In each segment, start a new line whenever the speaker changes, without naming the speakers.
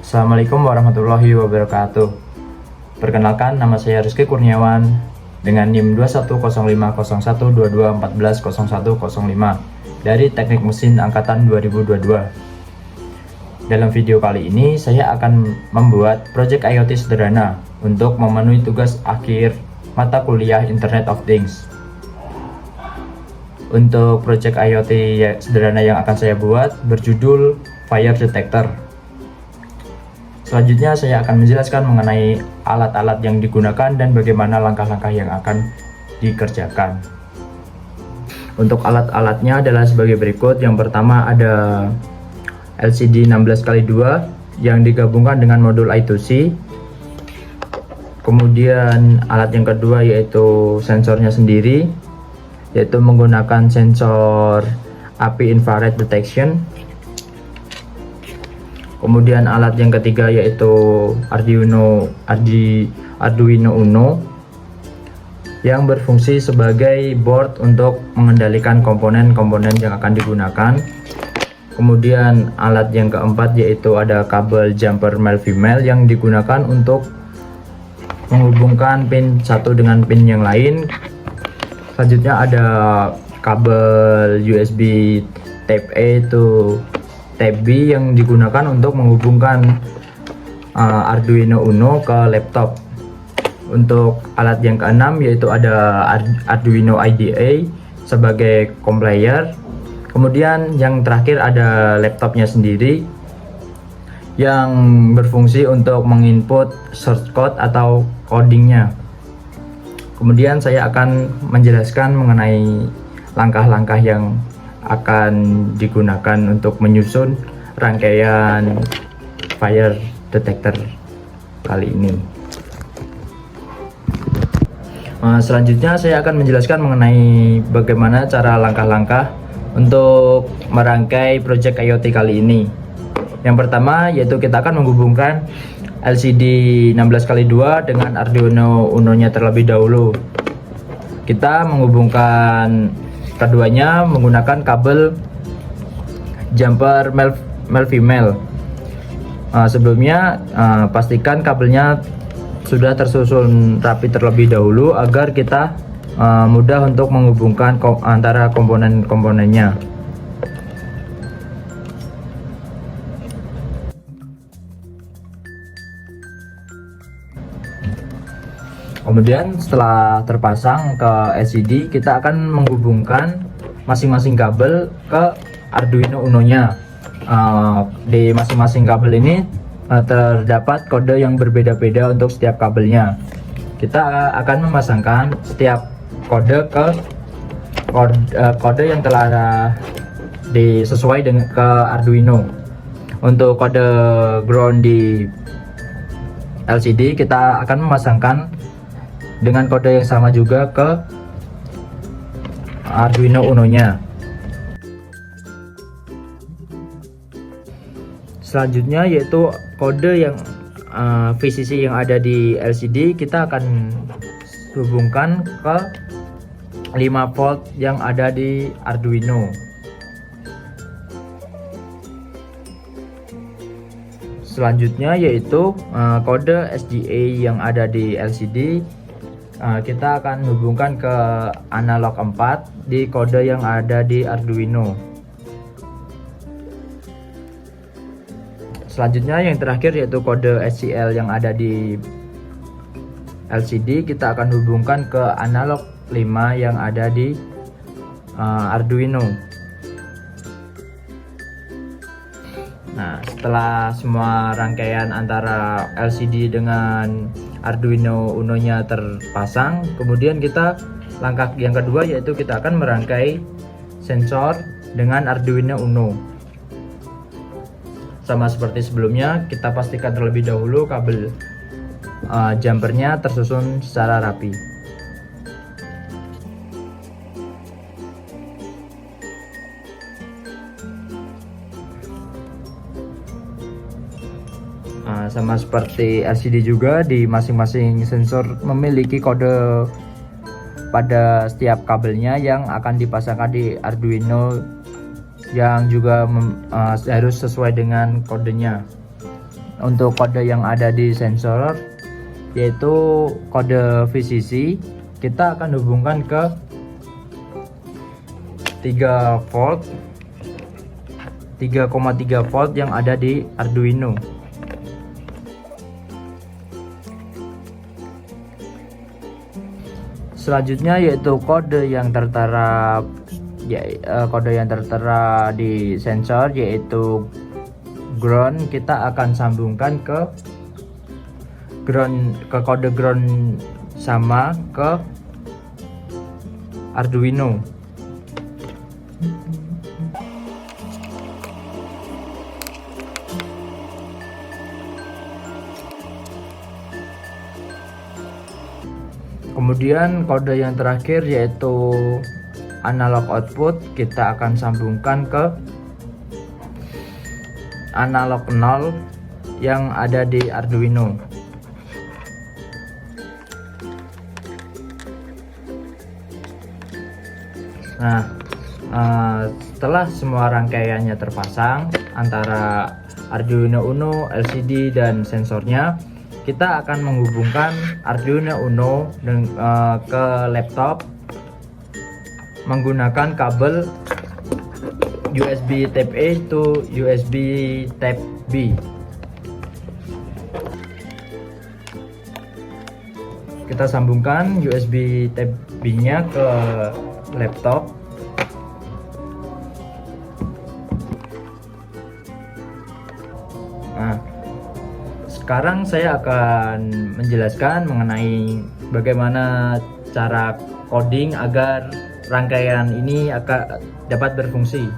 Assalamualaikum warahmatullahi wabarakatuh. Perkenalkan, nama saya Rizky Kurniawan dengan NIM 21050122140105 dari Teknik Mesin Angkatan 2022. Dalam video kali ini saya akan membuat proyek IoT sederhana untuk memenuhi tugas akhir mata kuliah Internet of Things. Untuk proyek IoT sederhana yang akan saya buat berjudul Fire Detector. Selanjutnya saya akan menjelaskan mengenai alat-alat yang digunakan dan bagaimana langkah-langkah yang akan dikerjakan. Untuk alat-alatnya adalah sebagai berikut. Yang pertama ada LCD 16x2 yang digabungkan dengan modul I2C. Kemudian alat yang kedua yaitu sensornya sendiri, yaitu menggunakan sensor api infrared detection. Kemudian alat yang ketiga yaitu Arduino Uno yang berfungsi sebagai board untuk mengendalikan komponen-komponen yang akan digunakan. Kemudian alat yang keempat yaitu ada kabel jumper male female yang digunakan untuk menghubungkan pin satu dengan pin yang lain. Selanjutnya ada kabel USB Type A to Type B yang digunakan untuk menghubungkan Arduino Uno ke laptop. Untuk alat yang keenam yaitu ada Arduino IDE sebagai compiler. Kemudian yang terakhir ada laptopnya sendiri yang berfungsi untuk menginput source code atau codingnya. Kemudian saya akan menjelaskan mengenai langkah-langkah yang akan digunakan untuk menyusun rangkaian fire detector kali ini. Selanjutnya saya akan menjelaskan mengenai bagaimana cara langkah-langkah untuk merangkai project IoT kali ini. Yang pertama yaitu kita akan menghubungkan LCD 16x2 dengan Arduino Uno-nya terlebih dahulu. Kita menghubungkan keduanya menggunakan kabel jumper male female. Sebelumnya pastikan kabelnya sudah tersusun rapi terlebih dahulu agar kita mudah untuk menghubungkan antara komponen-komponennya. Kemudian setelah terpasang ke LCD, kita akan menghubungkan masing-masing kabel ke Arduino Uno-nya. Di masing-masing kabel ini terdapat kode yang berbeda-beda untuk setiap kabelnya. Kita akan memasangkan setiap kode ke kode yang telah disesuai dengan ke Arduino. Untuk kode ground di LCD kita akan memasangkan dengan kode yang sama juga ke Arduino Uno-nya. Selanjutnya yaitu kode yang VCC yang ada di LCD kita akan hubungkan ke 5 volt yang ada di Arduino. Selanjutnya yaitu kode SDA yang ada di LCD kita akan hubungkan ke analog 4 di kode yang ada di Arduino. Selanjutnya yang terakhir yaitu kode SCL yang ada di LCD kita akan hubungkan ke analog 5 yang ada di Arduino. Nah, setelah semua rangkaian antara LCD dengan Arduino Uno-nya terpasang, kemudian kita langkah yang kedua yaitu kita akan merangkai sensor dengan Arduino Uno. Sama seperti sebelumnya, kita pastikan terlebih dahulu kabel jumpernya tersusun secara rapi. Sama seperti LCD juga, di masing-masing sensor memiliki kode pada setiap kabelnya yang akan dipasangkan di Arduino yang juga harus sesuai dengan kodenya. untuk kode yang ada di sensor, yaitu kode VCC. Kita akan hubungkan ke 3 volt 3,3 volt yang ada di Arduino. Selanjutnya yaitu kode yang tertera di sensor, yaitu ground. Kita akan sambungkan ke kode ground sama ke Arduino. Kemudian kode yang terakhir yaitu analog output, kita akan sambungkan ke analog 0 yang ada di Arduino. Nah, setelah semua rangkaiannya terpasang antara Arduino Uno, LCD dan sensornya, kita akan menghubungkan Arduino Uno ke laptop menggunakan kabel USB Type A to USB Type B. Kita sambungkan USB Type B-nya ke laptop. Nah, sekarang saya akan menjelaskan mengenai bagaimana cara coding agar rangkaian ini akan dapat berfungsi.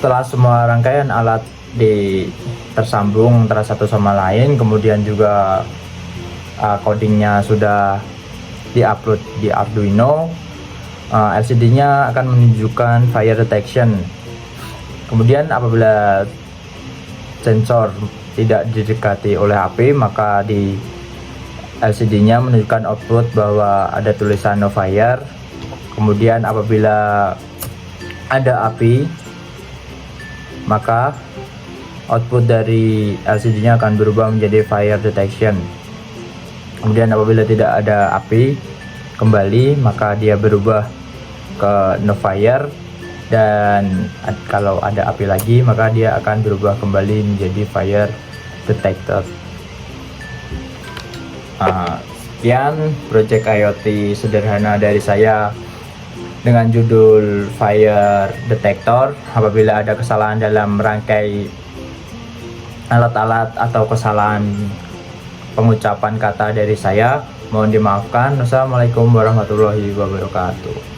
Setelah semua rangkaian alat tersambung antara satu sama lain, kemudian juga codingnya sudah diupload di Arduino, LCD-nya akan menunjukkan fire detection. Kemudian apabila sensor tidak didekati oleh api, maka di LCD-nya menunjukkan output bahwa ada tulisan no fire. Kemudian apabila ada api, maka output dari LCD-nya akan berubah menjadi fire detection. Kemudian apabila tidak ada api kembali, maka dia berubah ke no fire, dan kalau ada api lagi maka dia akan berubah kembali menjadi fire detected. Sekian project IoT sederhana dari saya dengan judul Fire Detector. Apabila ada kesalahan dalam rangkai alat-alat atau kesalahan pengucapan kata dari saya, mohon dimaafkan. Wassalamualaikum warahmatullahi wabarakatuh.